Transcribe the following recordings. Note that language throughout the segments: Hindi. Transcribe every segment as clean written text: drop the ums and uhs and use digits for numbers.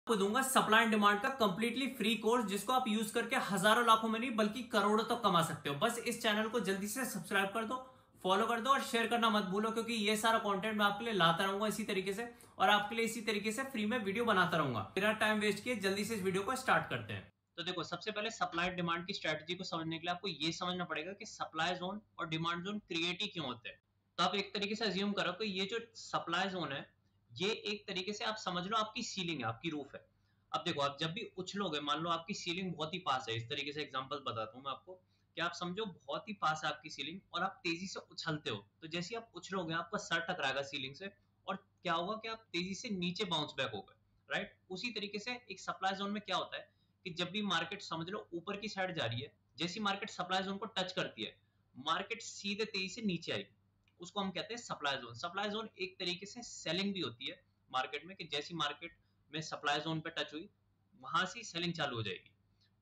आपको दूंगा सप्लाई एंड डिमांड का कंप्लीटली फ्री कोर्स, जिसको आप यूज करके हजारों लाखों में नहीं बल्कि करोड़ों तक कमा सकते हो। बस इस चैनल को जल्दी से सब्सक्राइब कर दो, फॉलो कर दो और शेयर करना मत भूलो, क्योंकि ये सारा कंटेंट मैं आपके लिए लाता रहूंगा इसी तरीके से, और आपके लिए इसी तरीके से फ्री में वीडियो बनाता रहूंगा। बिना टाइम वेस्ट किए जल्दी से इस वीडियो को स्टार्ट करते हैं। तो देखो, सबसे पहले सप्लाई एंड डिमांड की स्ट्रेटजी को समझने के लिए आपको ये समझना पड़ेगा कि सप्लाई जोन और डिमांड जोन क्रिएट ही क्यों होते हैं। तो आप एक तरीके से अज्यूम करो कि ये जो सप्लाई जोन है, ये एक तरीके से आप समझ लो आपकी सीलिंग है, आपकी रूफ है। अब देखो, आप जब भी उछलोगे, मान लो आपकी सीलिंग बहुत ही पास है, इस तरीके से एग्जांपल बताता हूँ मैं आपको कि आप समझो बहुत ही पास है आपकी सीलिंग और आप तेजी से उछलते हो, तो जैसे आप उछलोगे आपका सर टकराएगा सीलिंग से और क्या होगा कि आप तेजी से नीचे बाउंस बैक होगे, राइट। उसी तरीके से एक सप्लाई जोन में क्या होता है कि जब भी मार्केट समझ लो ऊपर की साइड जा रही है, जैसी मार्केट सप्लाई जोन को टच करती है, मार्केट सीधे तेजी से नीचे आएगी, उसको हम कहते हैं सप्लाई जोन। सप्लाई जोन एक तरीके से सेलिंग भी होती है मार्केट में, कि जैसी मार्केट में सप्लाई जोन पे टच हुई, वहां से सेलिंग चालू हो जाएगी।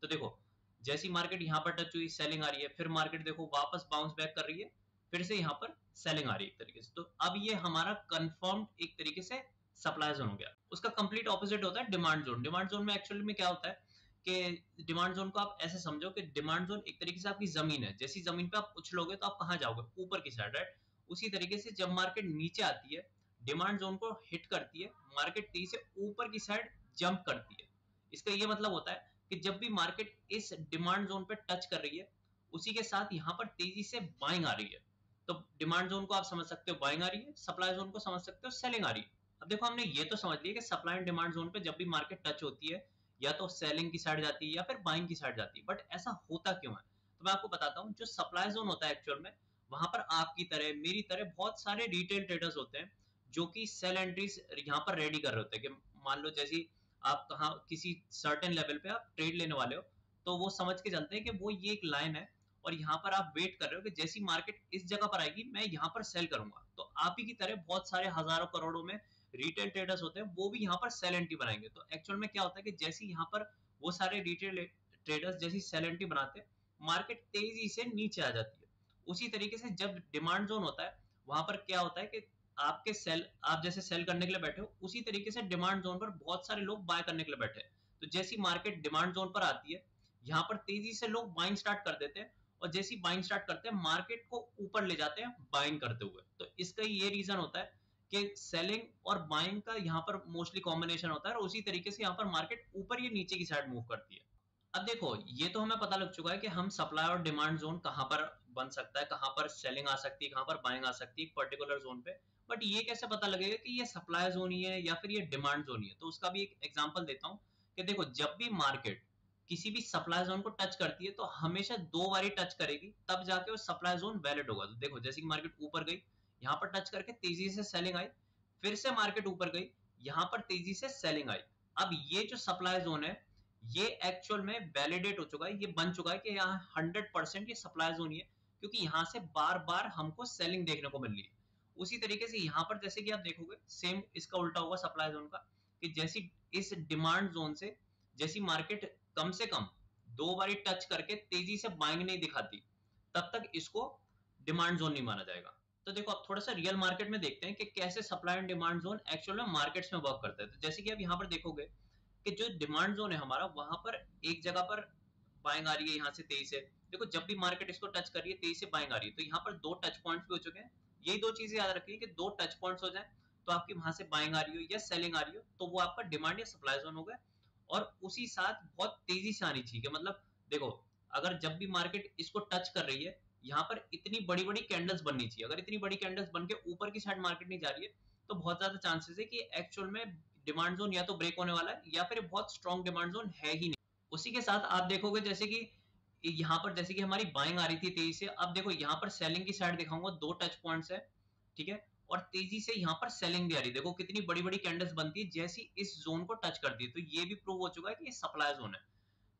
तो देखो, जैसी मार्केट यहाँ पर टच हुई, सेलिंग आ रही है, फिर मार्केट देखो वापस बाउंस बैक कर रही है, फिर से यहाँ पर सेलिंग आ रही है एक तरीके से। तो अब ये हमारा कंफर्म्ड एक तरीके से सप्लाई जोन हो गया। उसका कंप्लीट ऑपोजिट होता है डिमांड जोन। डिमांड जोन में एक्चुअली में क्या होता है कि डिमांड जोन को आप ऐसे समझो कि डिमांड जोन एक तरीके से आपकी जमीन है। जैसी जमीन पे आप उछलोगे तो आप कहाँ जाओगे? ऊपर की साइड, राइट। उसी तरीके से जब मार्केट नीचे आती है, डिमांड जोन को हिट करती है, मार्केट तेजी से ऊपर की साइड जंप करती है। इसका ये मतलब होता है कि जब भी मार्केट इस डिमांड जोन पे टच कर रही है, उसी के साथ यहाँ पर तेजी से बाइंग आ रही है। तो डिमांड जोन को आप समझ सकते हो बाइंग आ रही है, सप्लाई जोन को समझ सकते हो सेलिंग आ रही है। अब देखो, हमने ये तो समझ लिया कि सप्लाई एंड डिमांड जोन पे जब भी मार्केट टच होती है, या तो सेलिंग की साइड जाती है या फिर बाइंग की साइड जाती है। बट ऐसा होता क्यों है? तो मैं आपको बताता हूँ। जो सप्लाई जोन होता है एक्चुअल में, वहां पर आपकी तरह मेरी तरह बहुत सारे रिटेल ट्रेडर्स होते हैं जो कि सेल एंट्रीज यहाँ पर रेडी कर रहे होते हैं। कि मान लो जैसी आप कहाँ किसी सर्टेन लेवल पे आप ट्रेड लेने वाले हो, तो वो समझ के चलते हैं कि वो ये एक लाइन है और यहाँ पर आप वेट कर रहे हो कि जैसी मार्केट इस जगह पर आएगी मैं यहाँ पर सेल करूंगा। तो आप ही की तरह बहुत सारे हजारों करोड़ों में रिटेल ट्रेडर्स होते हैं, वो भी यहाँ पर सेल एंट्री बनाएंगे। तो एक्चुअल में क्या होता है कि जैसे यहाँ पर वो सारे रिटेल ट्रेडर्स जैसी सेल एंट्री बनाते हैं, मार्केट तेजी से नीचे आ जाती है। उसी तरीके से जब डिमांड जोन होता है, वहां पर क्या होता है कि आपके सेल, आप जैसे सेल करने के लिए बैठे हो, उसी तरीके से डिमांड जोन पर बहुत सारे लोग बाय करने के लिए बैठे हैं। तो जैसी मार्केट डिमांड जोन पर आती है, यहाँ पर तेजी से लोग बाइंग स्टार्ट कर देते हैं, और जैसी बाइंग स्टार्ट करते हैं मार्केट को ऊपर ले जाते हैं बाइंग करते हुए। तो इसका ये रीजन होता है कि सेलिंग और बाइंग का यहाँ पर मोस्टली कॉम्बिनेशन होता है, और उसी तरीके से यहाँ पर मार्केट ऊपर या नीचे की साइड मूव करती है। अब देखो, ये तो हमें पता लग चुका है कि हम सप्लाई और डिमांड जोन कहाँ पर बन सकता है, कहाँ पर सेलिंग आ सकती है, कहाँ पर बाइंग आ सकती है एक पर्टिकुलर जोन पे। बट ये कैसे पता लगेगा कि ये सप्लाई जोन ही है या फिर ये डिमांड जोन ही है? तो उसका भी एक एग्जांपल देता हूँ कि देखो, जब भी मार्केट किसी भी सप्लाई जोन को टच करती है, तो हमेशा 2 बारी टच करेगी, तब जाके वो सप्लाई जोन वैलिड होगा। तो देखो, जैसे कि मार्केट ऊपर गई, यहाँ पर टच करके तेजी से सेलिंग आई, फिर से मार्केट ऊपर गई, यहाँ पर तेजी से सेलिंग आई। अब ये जो सप्लाई जोन है, ये एक्चुअल में वैलिडेट हो चुका है, ये बन चुका है कि यहाँ 100% ये सप्लाई जोन ही है, क्योंकि यहाँ से बार बार हमको सेलिंग देखने को मिल रही है। उसी तरीके से यहाँ पर जैसे कि आप देखोगे, सेम इसका उल्टा होगा सप्लाई जोन का, कि जैसी इस डिमांड जोन से जैसी मार्केट कम से कम 2 बारी टच करके तेजी से बाइंग नहीं दिखाती, तब तक इसको डिमांड जोन नहीं माना जाएगा। तो देखो, अब थोड़ा सा रियल मार्केट में देखते हैं कि कैसे supply and demand zone actual में मार्केट्स में वर्क करता है। तो जैसे कि आप यहाँ पर देखोगे कि जो डिमांड जोन है हमारा, वहां पर एक जगह पर बाइंग आ रही है यहाँ से तेजी से। देखो, जब भी मार्केट इसको टच कर रही है, तेजी से बाइंग आ रही है, तो यहाँ पर 2 टच पॉइंट्स भी हो चुके हैं। यही 2 चीजें याद रखिए कि 2 टच पॉइंट्स हो जाए तो आपकी वहां से बाइंग आ रही हो या सेलिंग आ रही हो, तो वो आपका डिमांड या सप्लाई जोन हो गया। और उसी साथ बहुत तेजी से आनी चाहिए। मतलब देखो, अगर जब भी मार्केट इसको टच कर रही है, यहाँ पर इतनी बड़ी बड़ी कैंडल्स बननी चाहिए। अगर इतनी बड़ी कैंडल्स बन के ऊपर की साइड मार्केट नहीं जा रही है, तो बहुत ज्यादा चांसेस है कि एक्चुअल में डिमांड जोन या तो ब्रेक होने वाला है, या फिर बहुत स्ट्रॉन्ग डिमांड जोन है ही नहीं। उसी के साथ आप देखोगे जैसे कि यहाँ पर जैसे कि हमारी बाइंग आ रही थी तेजी से, अब देखो यहाँ पर सेलिंग की साइड दिखाऊंगा, 2 टच पॉइंट्स है, ठीक है, और तेजी से यहाँ पर सेलिंग भी आ रही है। देखो कितनी बड़ी बड़ी कैंडल्स बनती है जैसी इस जोन को टच करती है, तो ये भी प्रूव हो चुका है कि ये सप्लाई जोन है।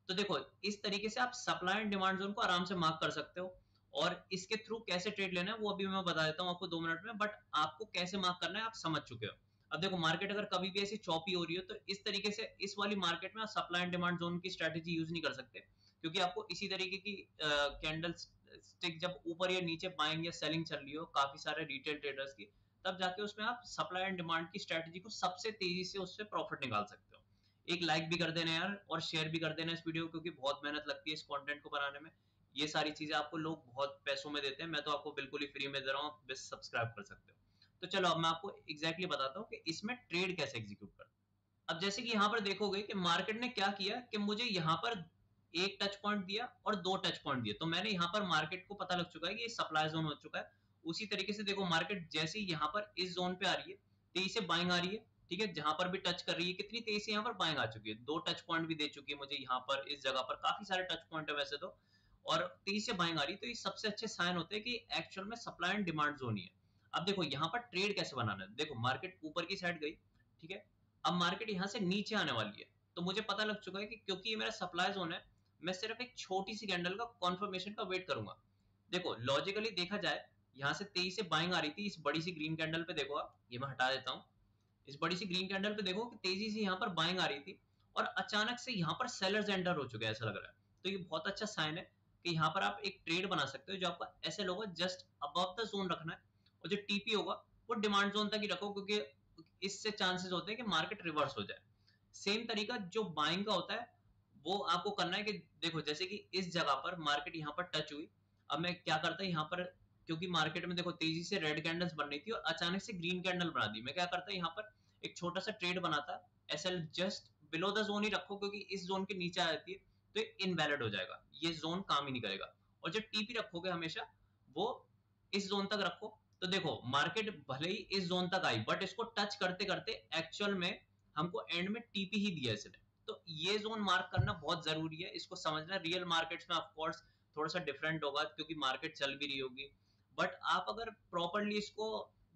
तो देखो, इस तरीके से आप सप्लाई एंड डिमांड जोन को आराम से मार्क कर सकते हो, और इसके थ्रू कैसे ट्रेड लेना है वो अभी मैं बता देता हूँ आपको 2 मिनट में। बट आपको कैसे मार्क करना है आप समझ चुके हो। अब देखो, मार्केट अगर कभी भी ऐसी चौपी हो रही हो, तो इस तरीके से इस वाली मार्केट में आप सप्लाई एंड डिमांड जोन की स्ट्रेटेजी यूज नहीं कर सकते, क्योंकि आपको इसी तरीके की कैंडल स्टिक जब ऊपर या नीचे बाइंग या सेलिंग चल रही हो काफी सारे रिटेल ट्रेडर्स की, तब जाके उसमें आप सप्लाई एंड डिमांड की स्ट्रेटेजी को सबसे तेजी से उससे प्रॉफिट निकाल सकते हो। एक लाइक भी कर देना यार, और शेयर भी कर देना इस वीडियो को, क्योंकि बहुत मेहनत लगती है इस कंटेंट को बनाने में। ये सारी चीजें आपको लोग बहुत पैसों में देते हैं, मैं तो आपको बिल्कुल ही फ्री में दे रहा हूँ, बस सब्सक्राइब कर सकते हो। तो चलो अब मैं आपको एग्जैक्टली बताता हूँ कि इसमें ट्रेड कैसे एग्जीक्यूट करते हैं। अब जैसे कि यहाँ पर देखोगे कि मार्केट ने क्या किया कि मुझे यहाँ पर एक टच पॉइंट दिया और दो टच पॉइंट दिए, तो मैंने यहाँ पर मार्केट को पता लग चुका है कि ये सप्लाई जोन हो चुका है। उसी तरीके से देखो मार्केट जैसे ही यहाँ पर इस जोन पे आ रही है, तेजी से बाइंग आ रही है। ठीक है, जहां पर भी टच कर रही है, कितनी तेजी से यहाँ पर बाइंग आ चुकी है, दो टच पॉइंट भी दे चुकी है मुझे यहाँ पर, इस जगह पर काफी सारे टच पॉइंट है वैसे तो, और तेजी से बाइंग आ रही है। तो ये सबसे अच्छे साइन होते हैं कि एक्चुअल में सप्लाई एंड डिमांड जोन ही है। अब देखो यहाँ पर ट्रेड कैसे बनाना है, देखो मार्केट ऊपर की साइड गई, ठीक है, अब मार्केट यहाँ से नीचे आने वाली है, तो मुझे पता लग चुका है कि क्योंकि ये मेरा सप्लाई जोन है, मैं सिर्फ एक छोटी सी कैंडल का कॉन्फर्मेशन का वेट करूंगा। देखो लॉजिकली देखा जाए, यहाँ से तेजी से बाइंग आ रही थी, इस बड़ी सी ग्रीन कैंडल पे देखो आप, ये मैं हटा देता हूँ, इस बड़ी सी ग्रीन कैंडल पे देखो कि तेजी से यहाँ पर बाइंग आ रही थी, और अचानक से यहाँ पर सेलर्स एंटर हो चुके हैं ऐसा लग रहा है। तो ये बहुत अच्छा साइन है कि यहाँ पर आप एक ट्रेड बना सकते हो, जो आपका ऐसे होगा, जस्ट अबव द जोन रखना है, और जो टीपी होगा वो डिमांड जोन तक ही रखो, क्योंकि इससे चांसेस होते हैं कि मार्केट रिवर्स हो जाए। सेम तरीका जो बाइंग का होता है वो आपको करना है कि देखो जैसे कि इस जगह पर मार्केट यहाँ पर टच हुई, अब मैं क्या करता है यहाँ पर, क्योंकि मार्केट में देखो तेजी से रेड कैंडल्स बन रही थी और अचानक से ग्रीन कैंडल बना दी, मैं क्या करता है यहाँ पर एक छोटा सा ट्रेड बनाता है, SL just below the zone ही रखो, क्योंकि इस जोन के नीचे आ जाती है तो ये इनवैलिड हो जाएगा, ये जोन काम ही नहीं करेगा। और जो टीपी रखोगे हमेशा वो इस जोन तक रखो। तो देखो मार्केट भले ही इस जोन तक आई, बट इसको टच करते करते एक्चुअल में हमको एंड में टीपी ही दिया इसने। तो ये जोन मार्क करना बहुत जरूरी है, इसको समझना। रियल मार्केट्स में ऑफकोर्स थोड़ा सा डिफरेंट होगा, क्योंकि मार्केट चल भी रही होगी, बट आप अगर प्रॉपरली इसको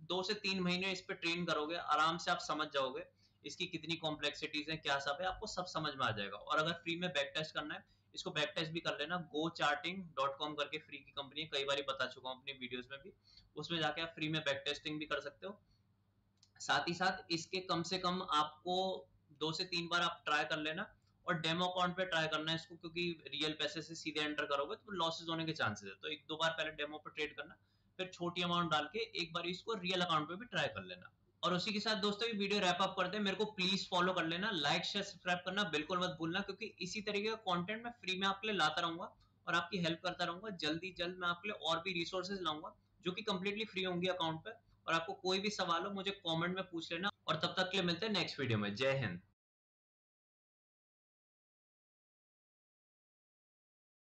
2 से 3 महीने इस पे ट्रेन करोगे, आराम से आप समझ जाओगे इसकी कितनी कॉम्प्लेक्सिटीज है, क्या सब है, आपको सब समझ में आ जाएगा। और अगर फ्री में बैक टेस्ट करना है, इसको बैक टेस्ट भी कर लेना, gocharting.com करके फ्री की कंपनी है, कई बार बता चुका हूँ अपनी वीडियोस में भी, उसमें जाके आप फ्री में बैक टेस्टिंग भी कर सकते हो। साथ ही साथ इसके कम से कम आपको 2 से 3 बार आप ट्राई कर लेना, और डेमो अकाउंट पे ट्राई करना है इसको, क्योंकि रियल पैसे से सीधे एंटर करोगे तो लॉसेस होने के चांसेस है। तो 1-2 बार पहले डेमो पे ट्रेड करना, फिर छोटी अमाउंट डाल के एक बार इसको रियल अकाउंट पे भी ट्राई कर लेना। और उसी के साथ दोस्तों ये वीडियो रैप अप करते हैं, मेरे को प्लीज फॉलो कर लेना, लाइक शेयर सब्सक्राइब करना बिल्कुल मत भूलना, क्योंकि इसी तरीके का कंटेंट मैं फ्री में आपके लिए लाता रहूंगा और आपकी हेल्प करता रहूंगा। जल्दी जल्द मैं आपके लिए और भी रिसोर्सेज लाऊंगा जो कि कंप्लीटली फ्री होंगे अकाउंट पे। और आपको कोई भी सवाल हो मुझे कमेंट में पूछ लेना, और तब तक के लिए मिलते हैं नेक्स्ट वीडियो में। जय हिंद।